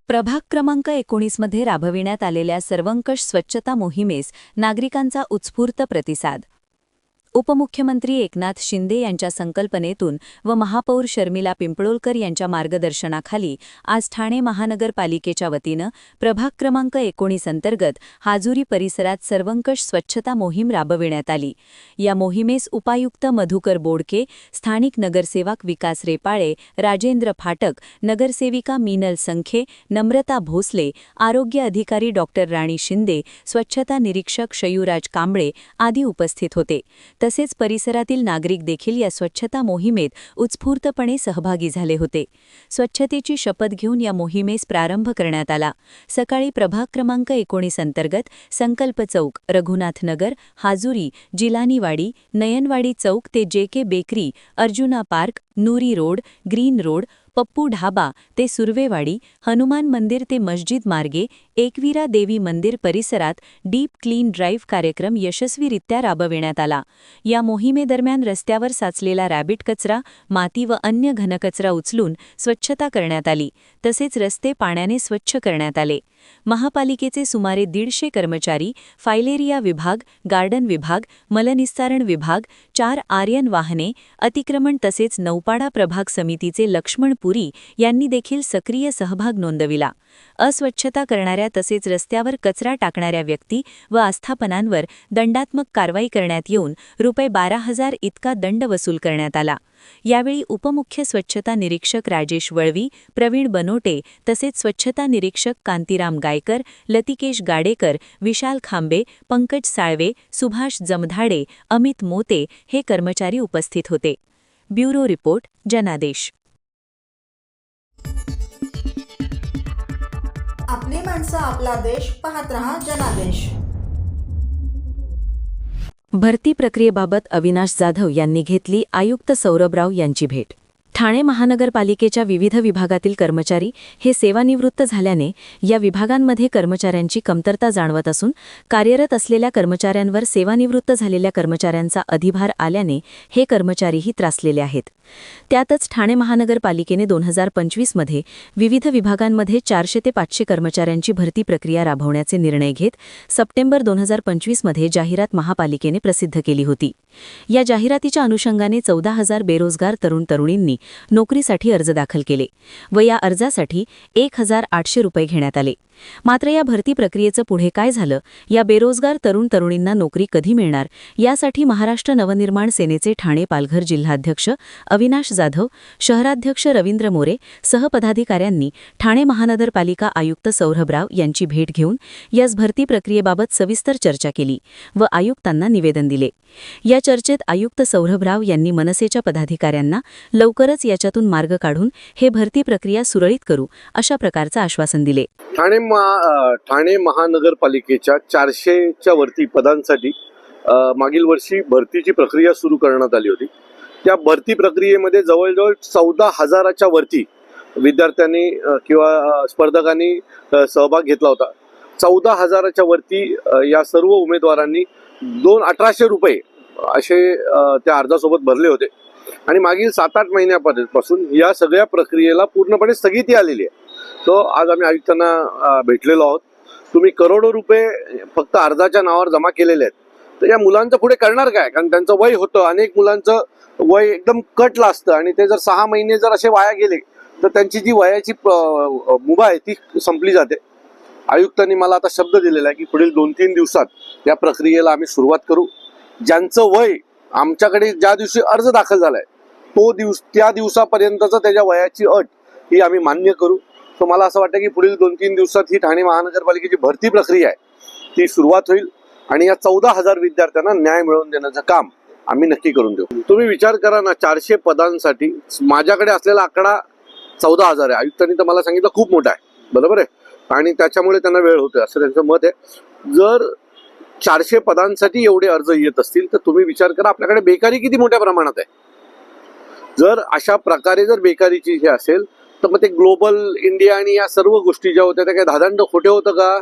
प्रभाग क्रमांक 19 मध्ये राबविण्यात आलेल्या सर्वंकष स्वच्छता मोहिमेस नागरिकांचा उत्स्फूर्त प्रतिसाद। उपमुख्यमंत्री एकनाथ शिंदे यांच्या संकल्पनेतून व महापौर शर्मिला पिंपळोलकर यांच्या मार्गदर्शनाखाली आज ठाणे महानगरपालिकेच्या वतीनं प्रभाग क्रमांक 19 अंतर्गत हाजुरी परिसरात सर्वंकष स्वच्छता मोहीम राबविण्यात आली। या मोहिमेस उपायुक्त मधुकर बोडके, स्थानिक नगरसेवक विकास रेपाळे, राजेंद्र फाटक, नगरसेविका मीनल संखे, नम्रता भोसले, आरोग्य अधिकारी डॉक्टर राणी शिंदे, स्वच्छता निरीक्षक शयूराज कांबळे आदी उपस्थित होते। तसेच परिसरातील नागरिक देखील या स्वच्छता मोहिमेत उत्स्फूर्तपणे सहभागी झाले होते। स्वच्छतेची शपथ घेऊन या मोहिमेस प्रारंभ करण्यात आला। सकाळी प्रभाग क्रमांक 19 अंतर्गत संकल्प चौक, रघुनाथ नगर, हाजुरी, जिलानीवाडी, नयनवाडी चौक ते JK bakery, Arjuna park, Noori road, green road, Pappu Dhaba ते सुर्वेवाडी, हनुमान मंदिर ते मस्जिद मार्गे, एकवीरा देवी मंदिर परिसरात डीप क्लीन ड्राईव्ह कार्यक्रम यशस्वीरित्या राबविण्यात आला। या मोहिमेदरम्यान रस्त्यावर साचलेला रॅबिट कचरा, माती व अन्य घनकचरा उचलून स्वच्छता करण्यात आली। तसेच रस्ते पाण्याने स्वच्छ करण्यात आले। महापालिकेचे सुमारे 150 कर्मचारी, फायलेरिया विभाग, गार्डन विभाग, मलनिस्सारण विभाग, 4 आर्यन वाहने, अतिक्रमण तसेच नौपाडा प्रभाग समितीचे लक्ष्मण पुरी यांनी देखील सक्रिय सहभाग नोंदविला। अस्वच्छता करणाऱ्या तसेच रस्त्यावर कचरा टाकणाऱ्या व्यक्ती व आस्थापनांवर दंडात्मक कारवाई करण्यात येऊन ₹12,000 इतका दंड वसूल करण्यात आला। यावेळी उपमुख्य स्वच्छता निरीक्षक राजेश वळवी, प्रवीण बनोटे तसेच स्वच्छता निरीक्षक कांतीराम गायकर, लतिकेश गाडेकर, विशाल खांबे, पंकज साळवे, सुभाष जमधाडे, अमित मोते हे कर्मचारी उपस्थित होते। ब्युरो रिपोर्ट, जनादेश। आपली माणसं, आपला देश, पाहत रहा जनादेश। भरती प्रक्रियेबाबत अविनाश जाधव यांनी घेतली आयुक्त सौरभराव यांची भेट। ठाणे महानगरपालिकेच्या विविध विभागातील कर्मचारी हे सेवानिवृत्त झाल्याने या विभागांमध्ये कर्मचाऱ्यांची कमतरता जाणवत असून कार्यरत असलेल्या कर्मचाऱ्यांवर सेवानिवृत्त झालेल्या कर्मचाऱ्यांचा अधिभार आल्याने हे कर्मचारीही त्रासलेले आहेत। त्यातच ठाणे महानगरपालिकेने 2025 मध्ये विविध विभागांमध्ये 400 ते 500 कर्मचाऱ्यांची भरती प्रक्रिया राबवण्याचे निर्णय घेत सप्टेंबर 2025 मध्ये जाहिरात महापालिकेने प्रसिद्ध केली होती। या जाहिरातीच्या अनुषंगाने 14,000 बेरोजगार तरुण-तरुणींनी नोकरीसाठी अर्ज दाखल केले व या अर्जासाठी ₹1,800 घेण्यात आले। मात्र या भरती प्रक्रियेचं पुढे काय झालं, या बेरोजगार तरुण-तरुणींना नोकरी कधी मिळणार, यासाठी महाराष्ट्र नवनिर्माण सेनेचे ठाणे पालघर जिल्हाध्यक्ष अविनाश जाधव, शहराध्यक्ष रवींद्र मोरे सह पदाधिकाऱ्यांनी ठाणे महानगरपालिका आयुक्त सौरभराव यांची भेट घेऊन याच भरती प्रक्रियेबाबत सविस्तर चर्चा केली व आयुक्तांना निवेदन दिले। या चर्चेत आयुक्त सौरभराव यांनी मनसेच्या पदाधिकाऱ्यांना लवकरच याच्यातून मार्ग काढून हे भरती प्रक्रिया सुरळीत करू अशा प्रकारचं आश्वासन दिले। ठाणे महानगरपालिकेच्या 400च्या वरती पदांसाठी मागील वर्षी भरतीची प्रक्रिया सुरू करण्यात आली होती। त्या भरती प्रक्रियेमध्ये जवळजवळ 14,000च्या वरती विद्यार्थ्यांनी किंवा स्पर्धकांनी सहभाग घेतला होता। 14,000च्या वरती या सर्व उमेदवारांनी ₹1,800 असे त्या अर्जासोबत भरले होते आणि मागील 7-8 महिन्यापासून या सगळ्या प्रक्रियेला पूर्णपणे स्थगिती आलेली आहे। तो आज आम्ही आयुक्तांना भेटलेलो आहोत। तुम्ही करोडो रुपये फक्त अर्जाच्या नावावर जमा केलेले आहेत, तर या मुलांचं पुढे करणार काय? कारण त्यांचं वय होतं, अनेक मुलांचं वय एकदम कटलं असतं आणि ते जर 6 महिने जर असे वाया गेले तर त्यांची जी वयाची मुभा आहे ती संपली जाते। आयुक्तांनी मला आता शब्द दिलेला आहे की पुढील 2-3 दिवसात या प्रक्रियेला आम्ही सुरुवात करू। ज्यांचं वय आमच्याकडे ज्या दिवशी अर्ज दाखल झालाय त्या दिवसापर्यंतचं त्याच्या वयाची अट ही आम्ही मान्य करू। सो मला असं वाटतं की पुढील 2-3 दिवसात ही ठाणे महानगरपालिकेची भरती प्रक्रिया आहे ती सुरुवात होईल आणि या 14,000 विद्यार्थ्यांना न्याय मिळवून देण्याचं काम आम्ही नक्की करून देऊ। तुम्ही विचार करा ना, 400 पदांसाठी माझ्याकडे असलेला आकडा 14,000 आहे। आयुक्तांनी तर मला सांगितलं खूप मोठा आहे, बरोबर आहे, आणि त्याच्यामुळे त्यांना वेळ होतोय असं त्यांचं मत आहे। जर 400 पदांसाठी एवढे अर्ज येत असतील तर तुम्ही विचार करा आपल्याकडे बेकारी किती मोठ्या प्रमाणात आहे. जर अशा प्रकारे जर बेकारीची हे असेल तर मग ते ग्लोबल इंडिया आणि या सर्व गोष्टी ज्या होत्या त्या काही धादांड खोटे होतं का,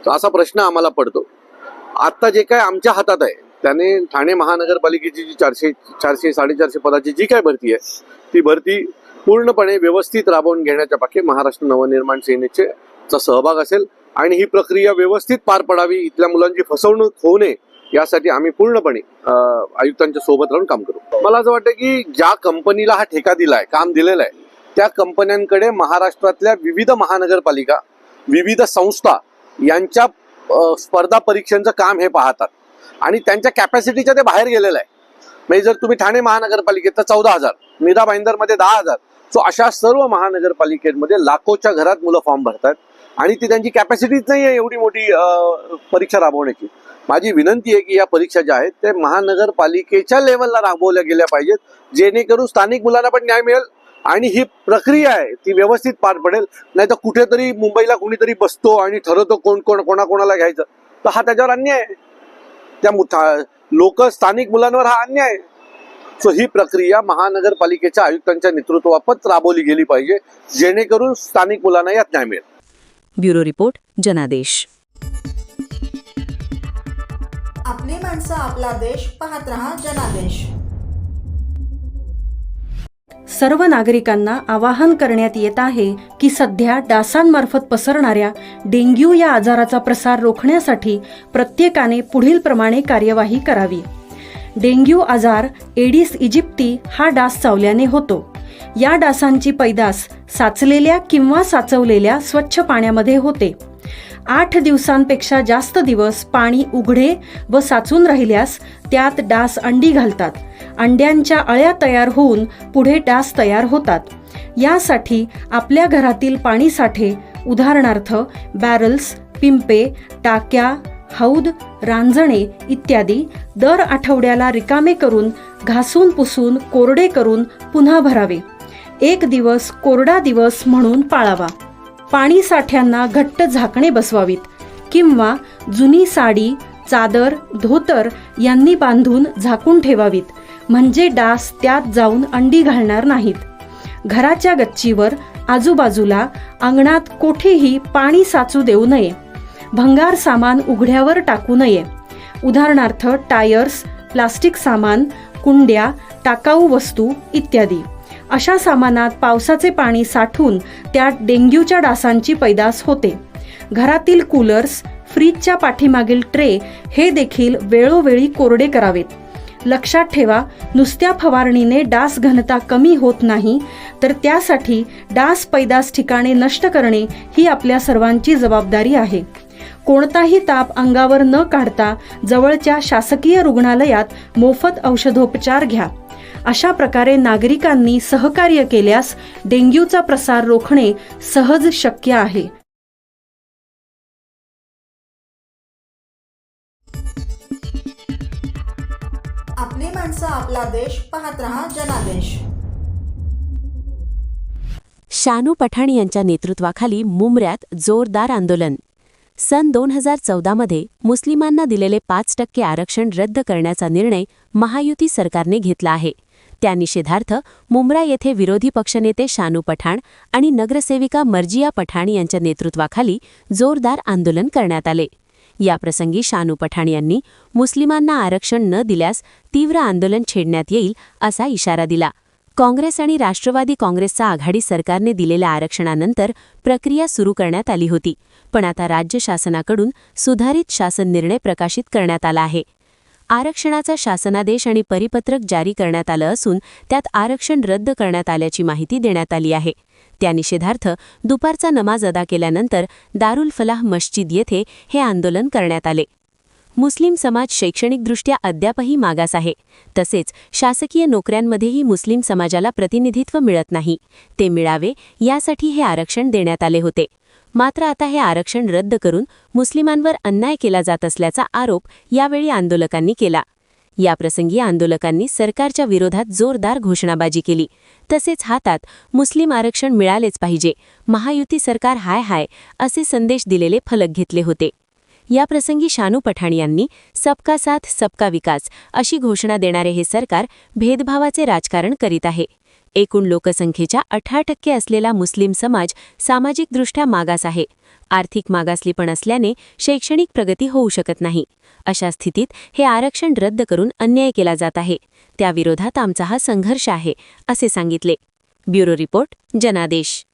तर असा प्रश्न आम्हाला पडतो. आता जे काय आमच्या हातात आहे त्याने ठाणे महानगरपालिकेची जी 400-450 पदाची जी काय भरती आहे ती भरती पूर्णपणे व्यवस्थित राबवून घेण्याच्या पाठी महाराष्ट्र नवनिर्माण सेनेचे सहभाग असेल आणि ही प्रक्रिया व्यवस्थित पार पडावी, इथल्या मुलांची फसवणूक होऊ नये यासाठी आम्ही पूर्णपणे आयुक्तांच्या सोबत राहून काम करू. मला असं वाटतं की ज्या कंपनीला हा ठेका दिलाय, काम दिलेलं आहे, त्या कंपन्यांकडे महाराष्ट्रातल्या विविध महानगरपालिका, विविध संस्था यांच्या स्पर्धा परीक्षांचं काम हे पाहतात आणि त्यांच्या कॅपॅसिटीच्या ते बाहेर गेलेलं आहे. म्हणजे जर तुम्ही ठाणे महानगरपालिकेत तर 14,000, मीरा भाईंदरमध्ये 10,000, सो अशा सर्व महानगरपालिकेमध्ये लाखोच्या घरात मुलं फॉर्म भरतात आणि ती त्यांची कॅपॅसिटीच नाही आहे एवढी मोठी परीक्षा राबवण्याची. माझी विनंती आहे की या परीक्षा ज्या आहेत ते महानगरपालिकेच्या लेवलला राबवल्या गेल्या पाहिजेत, जेणेकरून स्थानिक मुलांना पण न्याय मिळेल आणि ही प्रक्रिया आहे ती व्यवस्थित पार पडेल. नाही तर कुठेतरी मुंबईला कोणीतरी बसतो आणि ठरवतो कोणाकोणाला घ्यायचं, तर हा त्याच्यावर अन्याय आहे. त्या स्थानिक मुलांवर हा अन्याय आहे. सो ही प्रक्रिया महानगरपालिकेच्या आयुक्तांच्या नेतृत्वात राबवली गेली पाहिजे, जेणेकरून स्थानिक मुलांना यात न्याय मिळेल. ब्युरो रिपोर्ट, जनादेश. आपली माणसं, आपला देश, पाहत रहा जनादेश. सर्व नागरिकांना आवाहन करण्यात येत आहे की सध्या डासांमार्फत पसरणाऱ्या डेंग्यू या आजाराचा प्रसार रोखण्यासाठी प्रत्येकाने पुढील प्रमाणे कार्यवाही करावी. डेंग्यू आजार एडिस इजिप्ती हा डास चावल्याने होतो. या डासांची पैदास साचलेल्या किंवा साचवलेल्या स्वच्छ पाण्यामध्ये होते. 8 दिवसांपेक्षा जास्त दिवस पाणी उघडे व साचून राहिल्यास त्यात डास अंडी घालतात. अंड्यांच्या अळ्या तयार होऊन पुढे डास तयार होतात. यासाठी आपल्या घरातील पाणीसाठे, उदाहरणार्थ बॅरल्स, पिंपे, टाक्या, हौद, रांजणे इत्यादी दर आठवड्याला रिकामे करून घासून पुसून कोरडे करून पुन्हा भरावे. 1 दिवस कोरडा दिवस म्हणून पाळावा. पाणी साठ्यांना घट्ट झाकणे बसवावीत किंवा जुनी साडी, चादर, धोतर यांनी बांधून झाकून ठेवावीत, म्हणजे डास त्यात जाऊन अंडी घालणार नाहीत. घराच्या गच्चीवर, आजूबाजूला, अंगणात कोठेही पाणी साचू देऊ नये. भंगार सामान उघड्यावर टाकू नये. उदाहरणार्थ टायर्स, प्लास्टिक सामान, कुंड्या, टाकाऊ वस्तू इत्यादी. अशा सामानात पावसाचे पाणी साठून त्यात डेंग्यूच्या डासांची पैदास होते. घरातील कूलर्स, फ्रीजच्या पाठीमागील ट्रे हे देखील वेळोवेळी कोरडे करावेत. लक्षात ठेवा, नुसत्या फवारणीने डास घनता कमी होत नाही, तर त्यासाठी डास पैदास ठिकाणे नष्ट करणे ही आपल्या सर्वांची जबाबदारी आहे. कोणताही ताप अंगावर न काढता जवळच्या शासकीय रुग्णालयात मोफत औषधोपचार घ्या. अशा प्रकारे नागरिकांनी सहकार्य केल्यास डेंग्यूचा प्रसार रोखणे सहज शक्य आहे. आपली माणसं, आपला देश, पाहत रहा जनादेश. शानू पठाण यांच्या नेतृत्वाखाली मुंबऱ्यात जोरदार आंदोलन. सन 2014 मध्ये मुस्लिमांना दिलेले 5% आरक्षण रद्द करण्याचा निर्णय महायुती सरकारने घेतला आहे. त्या निषेधार्थ मुंब्रा येथे विरोधी पक्षनेते शानू पठाण आणि नगरसेविका मर्जिया पठाण यांच्या नेतृत्वाखाली जोरदार आंदोलन करण्यात आले. याप्रसंगी शानू पठाण यांनी मुस्लिमांना आरक्षण न दिल्यास तीव्र आंदोलन छेडण्यात येईल असा इशारा दिला. काँग्रेस आणि राष्ट्रवादी काँग्रेसचा आघाडी सरकारने दिलेल्या आरक्षणानंतर प्रक्रिया सुरू करण्यात आली होती, पण आता राज्य शासनाकडून सुधारित शासन निर्णय प्रकाशित करण्यात आला आहे. आरक्षणाचा शासनादेश आणि परिपत्रक जारी करण्यात आलं असून त्यात आरक्षण रद्द करण्यात आल्याची माहिती देण्यात आली आहे. त्या निषेधार्थ दुपारचा नमाज अदा केल्यानंतर दारुल फलाह मस्जिद येथे हे आंदोलन करण्यात आले. मुस्लिम समाज शैक्षणिकदृष्ट्या अद्यापही मागास आहे. तसेच शासकीय नोकऱ्यांमध्येही मुस्लिम समाजाला प्रतिनिधित्व मिळत नाही. ते मिळावे यासाठी हे आरक्षण देण्यात आले होते. मात्र आता हे आरक्षण रद्द करून मुस्लिमांवर अन्याय केला जात असल्याचा आरोप यावेळी आंदोलकांनी केला. याप्रसंगी आंदोलकांनी सरकारच्या विरोधात जोरदार घोषणाबाजी केली. तसेच हातात मुस्लिम आरक्षण मिळालेच पाहिजे, महायुती सरकार हाय हाय असे संदेश दिलेले फलक घेतले होते. याप्रसंगी शानू पठाण यांनी सबका साथ सबका विकास अशी घोषणा देणारे हे सरकार भेदभावाचे राजकारण करीत आहे. एकूण लोकसंख्येच्या 18% असलेला मुस्लिम समाज सामाजिकदृष्ट्या मागास आहे. आर्थिक मागासलेपण असल्याने शैक्षणिक प्रगती होऊ शकत नाही. अशा स्थितीत हे आरक्षण रद्द करून अन्याय केला जात आहे. त्याविरोधात आमचा हा संघर्ष आहे, असे सांगितले. ब्युरो रिपोर्ट, जनादेश.